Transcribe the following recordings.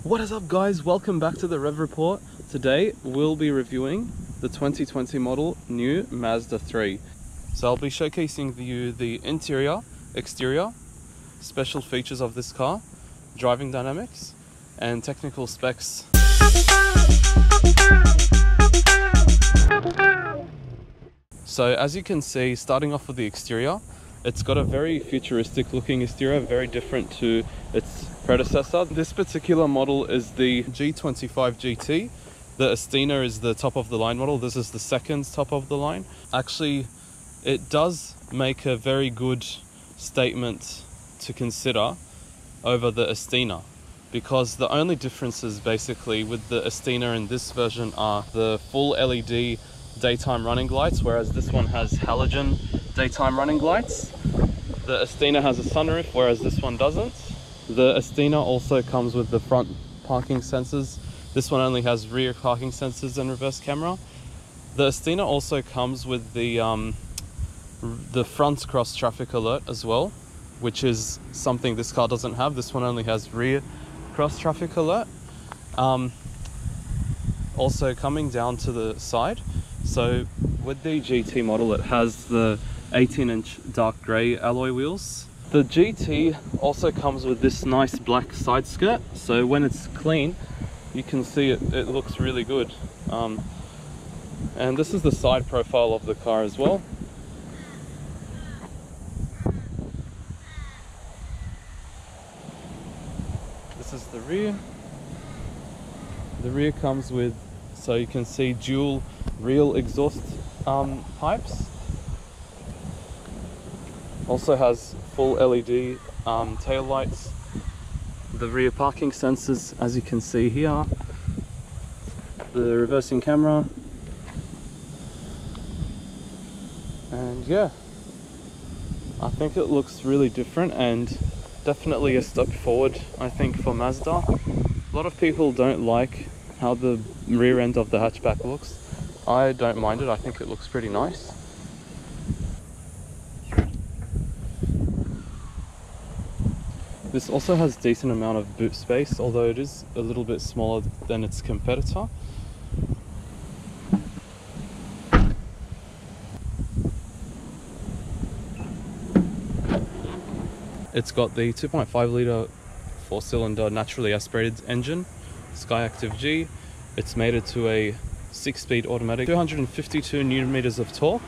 What is up guys, welcome back to the Rev Report. Today we'll be reviewing the 2020 model new Mazda 3. So I'll be showcasing you the interior, exterior, special features of this car, driving dynamics and technical specs. So as you can see, starting off with the exterior, it's got a very futuristic looking exterior, very different to its predecessor. This particular model is the G25 GT. The Astina is the top of the line model. This is the second top of the line. Actually, it does make a very good statement to consider over the Astina, because the only differences basically with the Astina in this version are the full LED daytime running lights, whereas this one has halogen daytime running lights. The Astina has a sunroof, whereas this one doesn't. The Astina also comes with the front parking sensors. This one only has rear parking sensors and reverse camera. The Astina also comes with the front cross traffic alert as well, which is something this car doesn't have. This one only has rear cross traffic alert. Also coming down to the side, so with the GT model, it has the 18-inch dark grey alloy wheels. The GT also comes with this nice black side skirt, so when it's clean, you can see it looks really good. And this is the side profile of the car as well. This is the rear. The rear comes with, so you can see, dual real exhaust pipes. Also has full LED tail lights. The rear parking sensors, as you can see here. The reversing camera. And yeah, I think it looks really different and definitely a step forward, I think, for Mazda. A lot of people don't like how the rear end of the hatchback looks. I don't mind it, I think it looks pretty nice. This also has a decent amount of boot space, although it is a little bit smaller than its competitor. It's got the 2.5 litre 4-cylinder naturally aspirated engine, Skyactiv G. It's mated to a 6-speed automatic, 252 newton meters of torque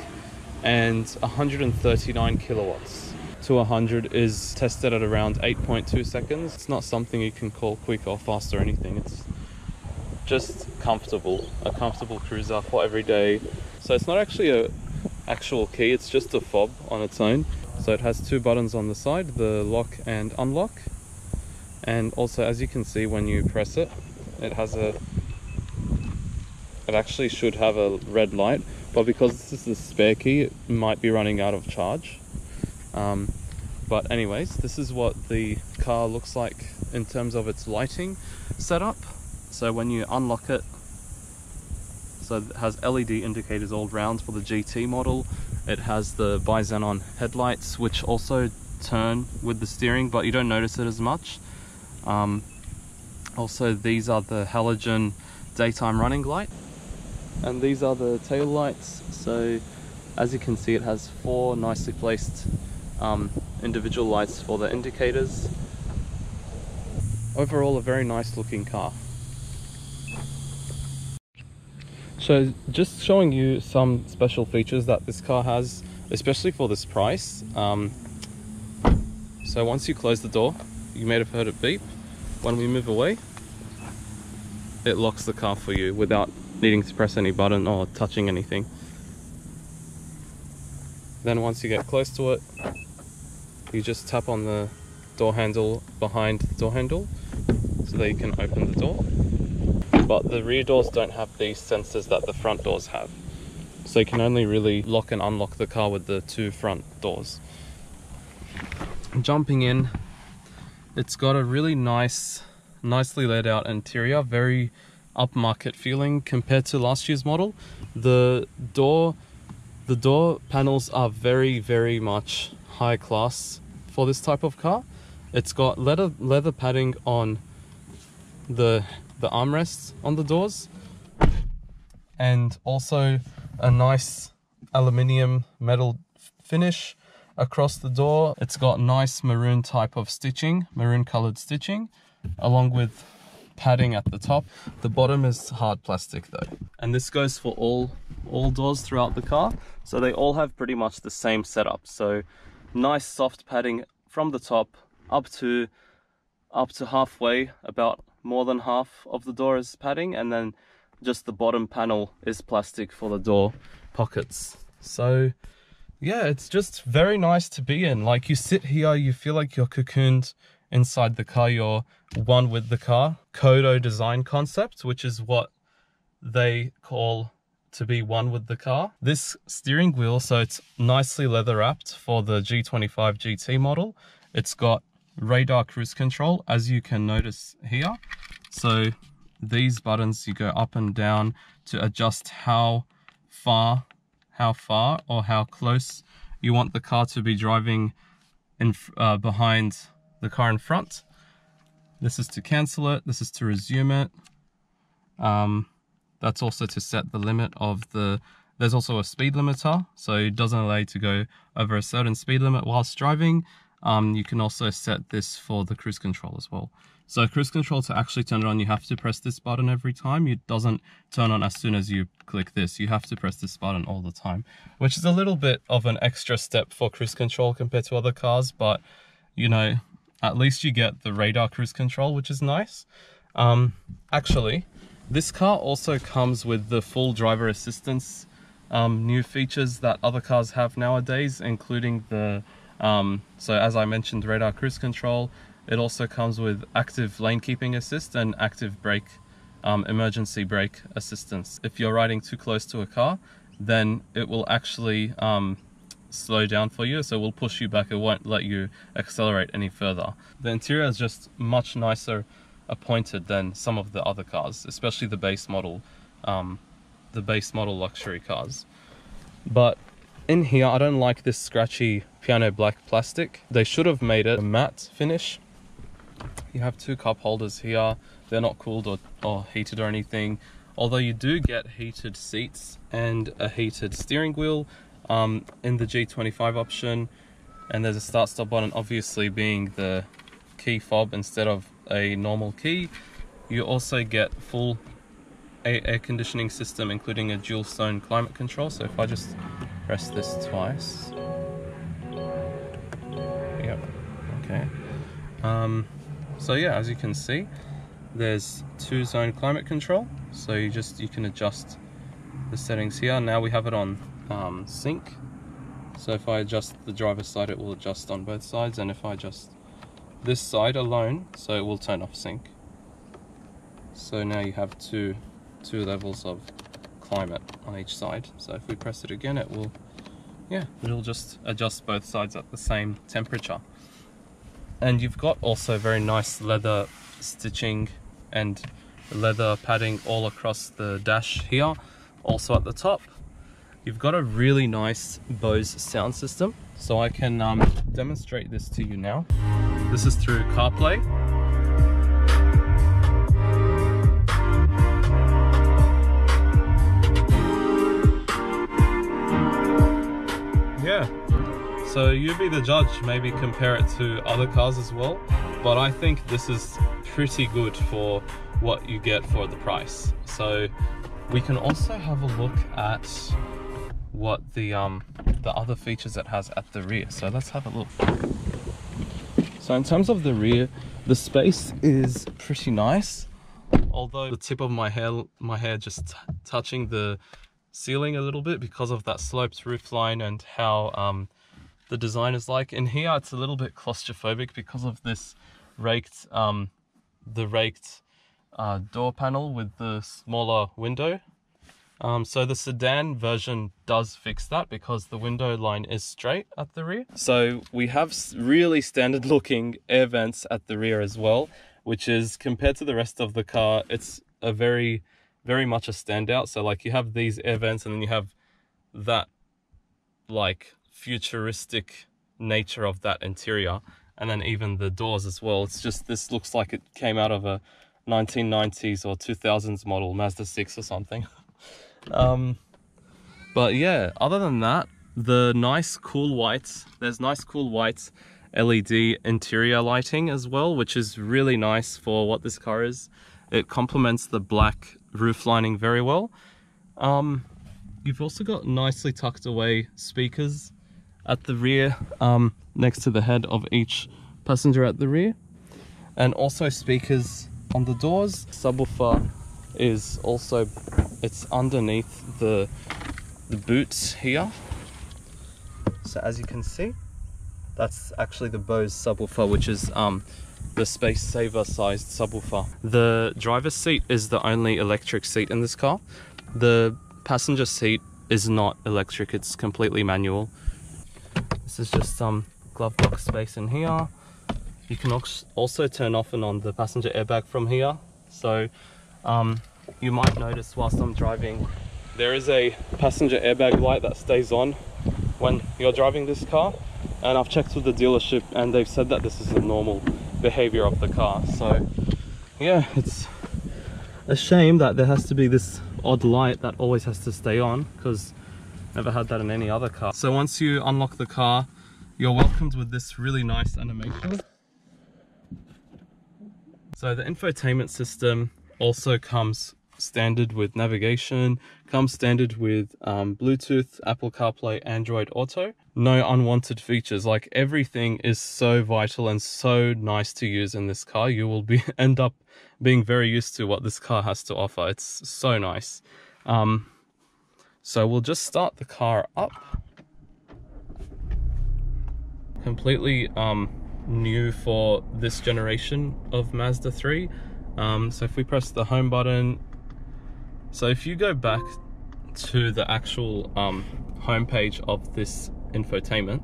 and 139 kilowatts. To 100 is tested at around 8.2 seconds. It's not something you can call quick or fast or anything. It's just comfortable, a comfortable cruiser for every day. So it's not actually a actual key, it's just a fob on its own. So it has two buttons on the side, the lock and unlock. And also, as you can see, when you press it, it actually should have a red light, but because this is the spare key, it might be running out of charge. But anyways, this is what the car looks like in terms of its lighting setup. So when you unlock it, so it has LED indicators all round for the GT model. It has the bi-xenon headlights, which also turn with the steering, but you don't notice it as much. Also, these are the halogen daytime running light, and these are the tail lights. So as you can see, it has four nicely placed individual lights for the indicators. Overall, a very nice looking car. So just showing you some special features that this car has, especially for this price. So once you close the door, you may have heard it beep. When we move away, it locks the car for you without needing to press any button or touching anything. Then once you get close to it, you just tap on the door handle behind the door handle so that you can open the door. But the rear doors don't have these sensors that the front doors have. So you can only really lock and unlock the car with the two front doors. Jumping in, it's got a really nicely laid out interior, very upmarket feeling compared to last year's model. The door panels are very much high class for this type of car. It's got leather padding on the armrests on the doors, and also a nice aluminium metal finish across the door. It's got nice maroon type of stitching, maroon colored stitching, along with padding at the top. The bottom is hard plastic though, and this goes for all doors throughout the car, so they all have pretty much the same setup. So nice soft padding from the top up to halfway, about more than half of the door is padding, and then just the bottom panel is plastic for the door pockets. So yeah, it's just very nice to be in. Like, you sit here, you feel like you're cocooned inside the car, you're one with the car. Kodo design concept, which is what they call to be one with the car. This steering wheel, so it's nicely leather wrapped for the G25 GT model. It's got radar cruise control, as you can notice here. So these buttons, you go up and down to adjust how far or how close you want the car to be driving in behind the car in front. This is to cancel it, this is to resume it. That's also to set the limit of there's also a speed limiter, so it doesn't allow you to go over a certain speed limit whilst driving. You can also set this for the cruise control as well. So cruise control, to actually turn it on, you have to press this button every time. It doesn't turn on as soon as you click this. You have to press this button all the time, which is a little bit of an extra step for cruise control compared to other cars, but you know, at least you get the radar cruise control, which is nice. Actually, this car also comes with the full driver assistance new features that other cars have nowadays, including the so as I mentioned, radar cruise control. It also comes with active lane keeping assist and active brake, emergency brake assistance. If you're riding too close to a car, then it will actually slow down for you, so it will push you back. It won't let you accelerate any further. The interior is just much nicer appointed than some of the other cars, especially the base model luxury cars. But in here, I don't like this scratchy piano black plastic. They should have made it a matte finish. You have two cup holders here. They're not cooled or heated or anything, although you do get heated seats and a heated steering wheel in the G25 option. And there's a start stop button, obviously being the key fob instead of a normal key. You also get full air conditioning system, including a dual zone climate control. So if I just press this twice, yep, okay. So yeah, as you can see, there's 2-zone climate control, so you can adjust the settings here. Now we have it on sync, so if I adjust the driver's side, it will adjust on both sides, and if I adjust this side alone, so it will turn off sync. So now you have two levels of climate on each side. So if we press it again, it'll just adjust both sides at the same temperature. And you've got also very nice leather stitching and leather padding all across the dash here. Also at the top, you've got a really nice Bose sound system. So I can demonstrate this to you now. This is through CarPlay. Yeah. So you be the judge, maybe compare it to other cars as well, but I think this is pretty good for what you get for the price. So we can also have a look at what the other features it has at the rear. So let's have a look. So in terms of the rear, the space is pretty nice, although the tip of my hair just touching the ceiling a little bit because of that sloped roofline and how the design is like. In here, it's a little bit claustrophobic because of this raked door panel with the smaller window. So the sedan version does fix that because the window line is straight at the rear. So we have really standard looking air vents at the rear as well, which is, compared to the rest of the car, it's a very much a standout. So like, you have these air vents and then you have that like futuristic nature of that interior, and then even the doors as well. It's just, this looks like it came out of a 1990s or 2000s model Mazda 6 or something. But yeah, other than that, the nice cool whites, there's nice cool whites LED interior lighting as well, which is really nice for what this car is. It complements the black roof lining very well. You've also got nicely tucked away speakers at the rear, next to the head of each passenger at the rear, and also speakers on the doors. Subwoofer is also, it's underneath the boots here. So as you can see, that's actually the Bose subwoofer, which is the space saver sized subwoofer. The driver's seat is the only electric seat in this car. The passenger seat is not electric, it's completely manual. This is just some glove box space in here. You can also turn off and on the passenger airbag from here. So you might notice whilst I'm driving, there is a passenger airbag light that stays on when you're driving this car. And I've checked with the dealership and they've said that this is a normal behavior of the car. So yeah, it's a shame that there has to be this odd light that always has to stay on, because never had that in any other car. So once you unlock the car, you're welcomed with this really nice animation. So the infotainment system also comes standard with navigation, comes standard with Bluetooth, Apple CarPlay, Android Auto. No unwanted features. Like, everything is so vital and so nice to use in this car. You will end up being very used to what this car has to offer. It's so nice. So we'll just start the car up. Completely new for this generation of Mazda 3. So if we press the home button, so if you go back to the actual homepage of this infotainment,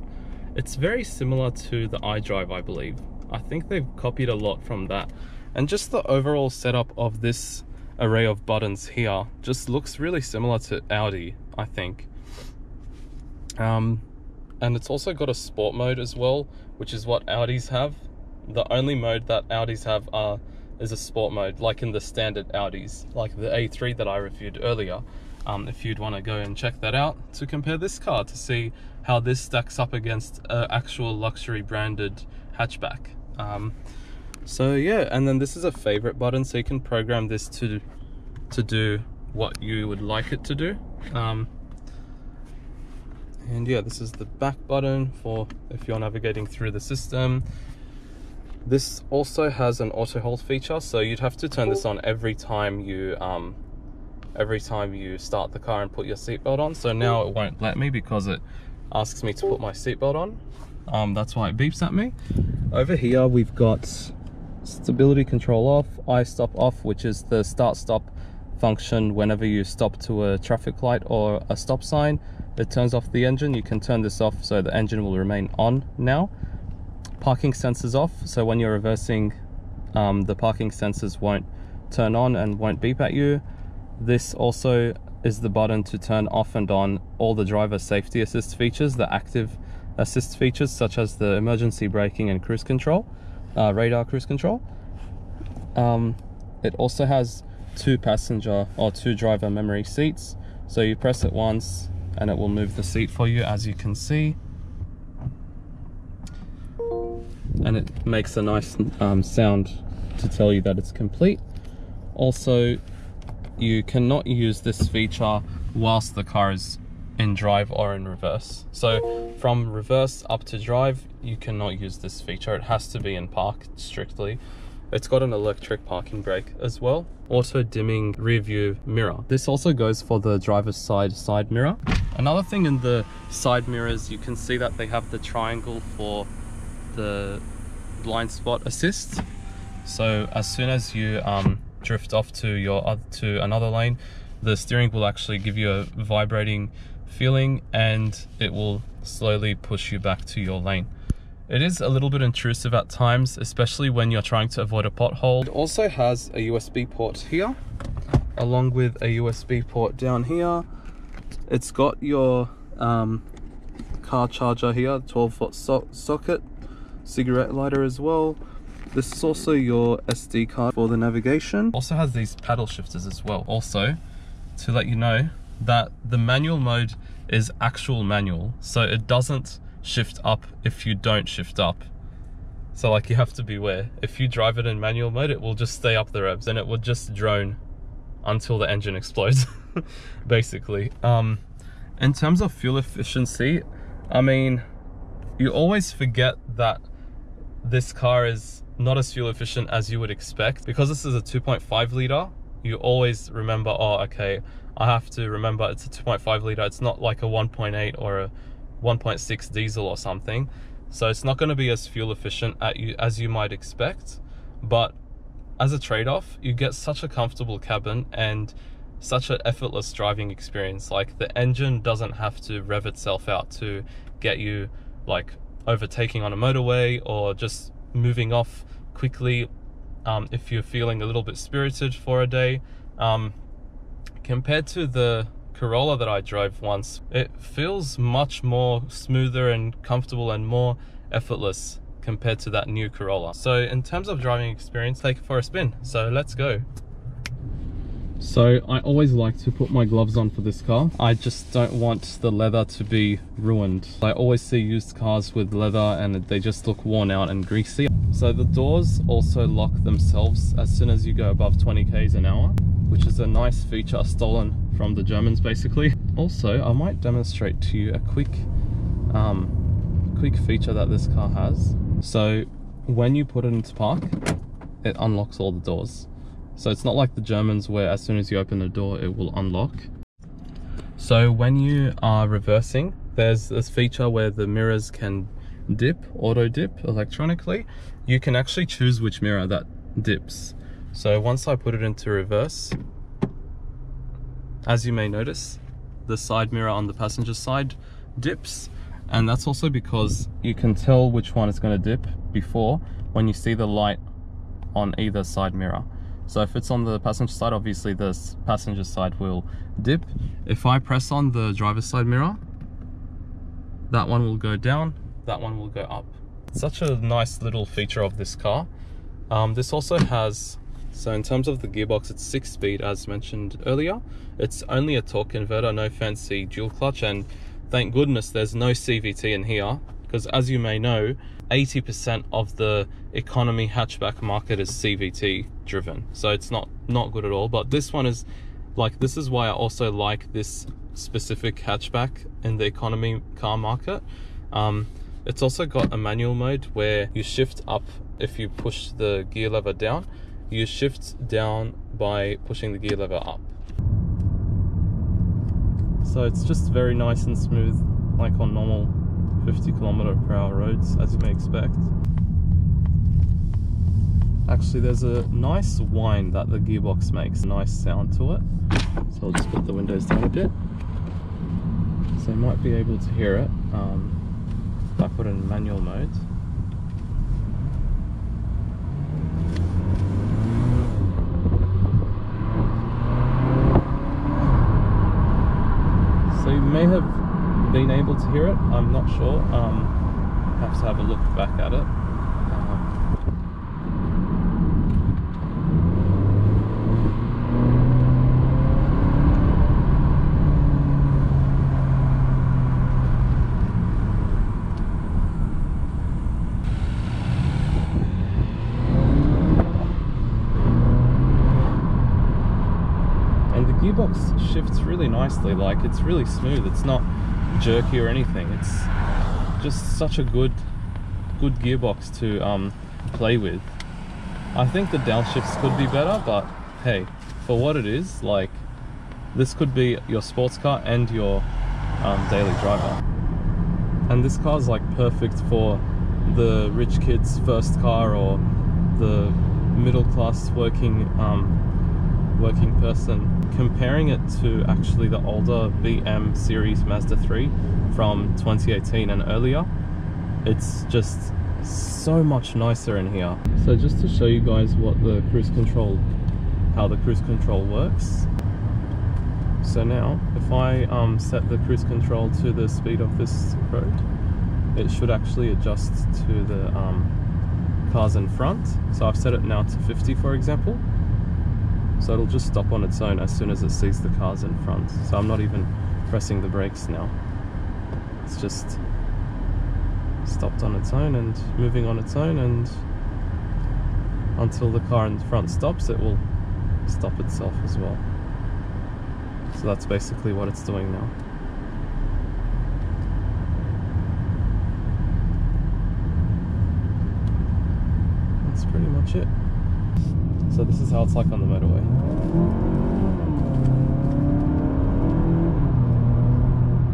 it's very similar to the iDrive, I believe. I think they've copied a lot from that. And just the overall setup of this array of buttons here just looks really similar to Audi, I think. And it's also got a sport mode as well, which is what Audis have. The only mode that Audis have is a sport mode, like in the standard Audis, like the A3 that I reviewed earlier. If you'd want to go and check that out to compare this car to see how this stacks up against an actual luxury branded hatchback. So yeah, and then this is a favorite button, so you can program this to do what you would like it to do. And yeah, this is the back button for if you're navigating through the system. This also has an auto hold feature, so you'd have to turn this on every time you start the car and put your seatbelt on. So now it won't let me because it asks me to put my seatbelt on. That's why it beeps at me. Over here we've got stability control off, I-stop off, which is the start-stop function. Whenever you stop to a traffic light or a stop sign, it turns off the engine. You can turn this off so the engine will remain on now. Parking sensors off, so when you're reversing, the parking sensors won't turn on and won't beep at you. This also is the button to turn off and on all the driver safety assist features, the active assist features such as the emergency braking and cruise control, radar cruise control. It also has two driver memory seats, so you press it once and it will move the seat for you, as you can see, and it makes a nice sound to tell you that it's complete. Also, you cannot use this feature whilst the car is in drive or in reverse. So from reverse up to drive, you cannot use this feature. It has to be in park strictly. It's got an electric parking brake as well. Auto dimming rear view mirror. This also goes for the driver's side mirror. Another thing in the side mirrors, you can see that they have the triangle for the blind spot assist. So as soon as you drift off to another lane, the steering will actually give you a vibrating feeling and it will slowly push you back to your lane. It is a little bit intrusive at times, especially when you're trying to avoid a pothole. It also has a USB port here, along with a USB port down here. It's got your car charger here, 12-volt socket, cigarette lighter as well. This is also your SD card for the navigation. Also has these paddle shifters as well. Also, to let you know that the manual mode is actual manual, so it doesn't shift up if you don't shift up. So like, you have to beware. If you drive it in manual mode, it will just stay up the revs and it will just drone until the engine explodes, basically. In terms of fuel efficiency, I mean, you always forget that this car is not as fuel efficient as you would expect. Because this is a 2.5 litre, you always remember, oh, okay, I have to remember it's a 2.5 litre. It's not like a 1.8 or a 1.6 diesel or something. So it's not going to be as fuel efficient as you might expect. But as a trade-off, you get such a comfortable cabin and such an effortless driving experience. Like, the engine doesn't have to rev itself out to get you like overtaking on a motorway or just moving off quickly if you're feeling a little bit spirited for a day. Compared to the Corolla that I drove once, it feels much more smoother and comfortable and more effortless compared to that new Corolla. So in terms of driving experience, take it for a spin. So let's go. So I always like to put my gloves on for this car. I just don't want the leather to be ruined. I always see used cars with leather and they just look worn out and greasy. So the doors also lock themselves as soon as you go above 20 k's an hour, which is a nice feature stolen from the Germans, basically. Also, I might demonstrate to you a quick feature that this car has. So when you put it into park, it unlocks all the doors. So it's not like the Germans where as soon as you open the door, it will unlock. So when you are reversing, there's this feature where the mirrors can dip, auto dip electronically. You can actually choose which mirror that dips. So once I put it into reverse, as you may notice, the side mirror on the passenger side dips. And that's also because you can tell which one is going to dip before when you see the light on either side mirror. So if it's on the passenger side, obviously the passenger side will dip. If I press on the driver's side mirror, that one will go down, that one will go up. Such a nice little feature of this car. This also has, so in terms of the gearbox, it's 6-speed as mentioned earlier. It's only a torque converter, no fancy dual clutch, and thank goodness there's no CVT in here, because as you may know, 80% of the economy hatchback market is CVT driven, so it's not good at all. But this one is like, this is why I also like this specific hatchback in the economy car market. It's also got a manual mode where you shift up if you push the gear lever down, you shift down by pushing the gear lever up. So it's just very nice and smooth, like on normal 50km/h roads, as you may expect. Actually, there's a nice whine that the gearbox makes, a nice sound to it. So I'll just put the windows down a bit, so you might be able to hear it if I put it in manual mode. So you may have been able to hear it, I'm not sure. Have to have a look back at it. And the gearbox shifts really nicely, like it's really smooth, it's not jerky or anything. It's just such a good gearbox to play with. I think the downshifts could be better, but hey, for what it is, like, this could be your sports car and your daily driver. And this car is like perfect for the rich kid's first car or the middle class working person. Comparing it to actually the older BM series Mazda 3 from 2018 and earlier, it's just so much nicer in here. So just to show you guys what the cruise control, how the cruise control works. So now if I set the cruise control to the speed of this road, it should actually adjust to the cars in front. So I've set it now to 50, for example. So it'll just stop on its own as soon as it sees the cars in front. So I'm not even pressing the brakes now. It's just stopped on its own and moving on its own, and until the car in front stops, it will stop itself as well. So that's basically what it's doing now. That's pretty much it. So this is how it's like on the motorway.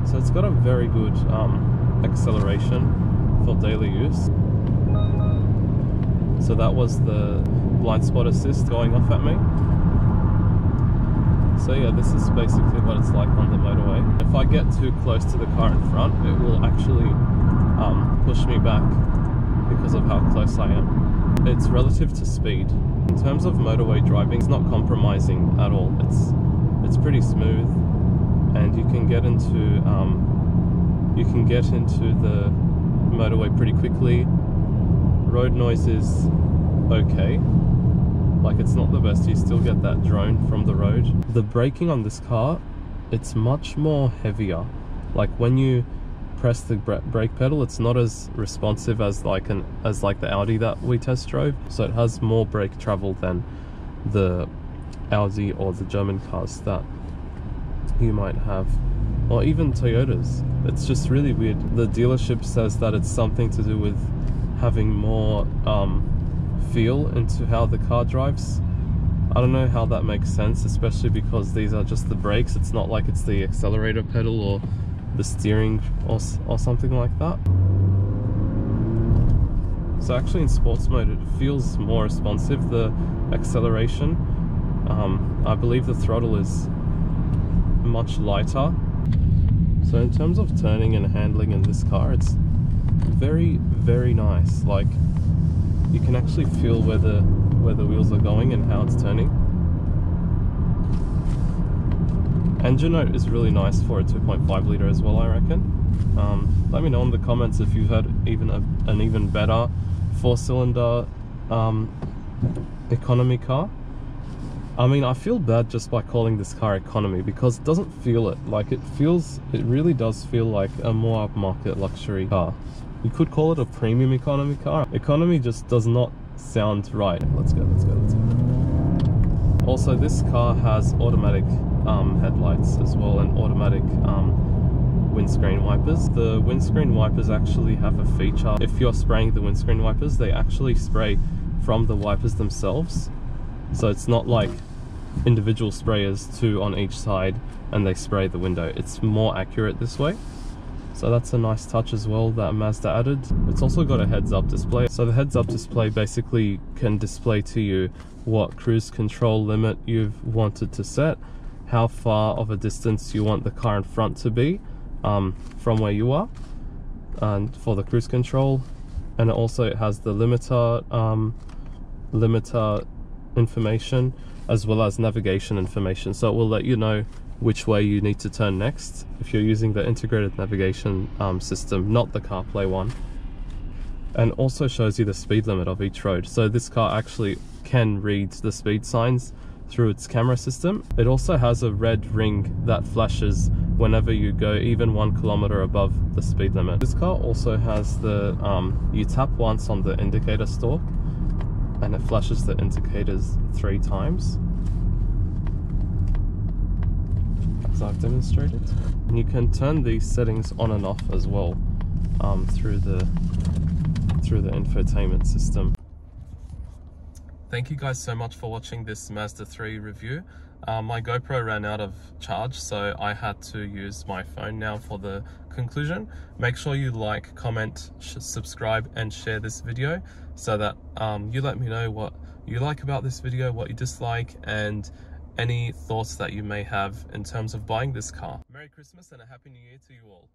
So it's got a very good acceleration for daily use. So that was the blind spot assist going off at me. So yeah, this is basically what it's like on the motorway. If I get too close to the car in front, it will actually push me back because of how close I am. It's relative to speed. In terms of motorway driving, it's not compromising at all. It's pretty smooth, and you can get into the motorway pretty quickly. Road noise is okay. Like, it's not the best, you still get that drone from the road. The braking on this car, it's much more heavier. Like, when you press the brake pedal, it's not as responsive as like the Audi that we test drove. So it has more brake travel than the Audi or the German cars that you might have, or even Toyotas. It's just really weird. The dealership says that it's something to do with having more feel into how the car drives. I don't know how that makes sense, especially because these are just the brakes. It's not like it's the accelerator pedal or the steering or something like that. So actually in sports mode it feels more responsive, the acceleration. I believe the throttle is much lighter. So in terms of turning and handling in this car, it's very, very nice. Like, you can actually feel where the wheels are going and how it's turning. Engine note is really nice for a 2.5 litre as well, I reckon. Let me know in the comments if you've had an even better 4-cylinder economy car. I mean, I feel bad just by calling this car economy because it doesn't feel it. Like, it really does feel like a more upmarket luxury car. You could call it a premium economy car. Economy just does not sound right. Let's go. Also, this car has automatic headlights as well, and automatic windscreen wipers. The windscreen wipers actually have a feature. If you're spraying the windscreen wipers, they actually spray from the wipers themselves. So it's not like individual sprayers, 2 on each side, and they spray the window. It's more accurate this way. So that's a nice touch as well that Mazda added. It's also got a heads-up display. So the heads-up display basically can display to you what cruise control limit you've wanted to set, how far of a distance you want the car in front to be from where you are, and for the cruise control. And it also has the limiter information as well as navigation information. So it will let you know which way you need to turn next if you're using the integrated navigation system, not the CarPlay one. And also shows you the speed limit of each road. So this car actually can read the speed signs through its camera system. It also has a red ring that flashes whenever you go even 1 kilometer above the speed limit. This car also has the you tap once on the indicator stalk and it flashes the indicators 3 times, as I've demonstrated. And you can turn these settings on and off as well through the infotainment system. Thank you guys so much for watching this Mazda 3 review. My GoPro ran out of charge, so I had to use my phone now for the conclusion. Make sure you like, comment, subscribe and share this video so that you let me know what you like about this video, what you dislike, and any thoughts that you may have in terms of buying this car. Merry Christmas and a Happy New Year to you all.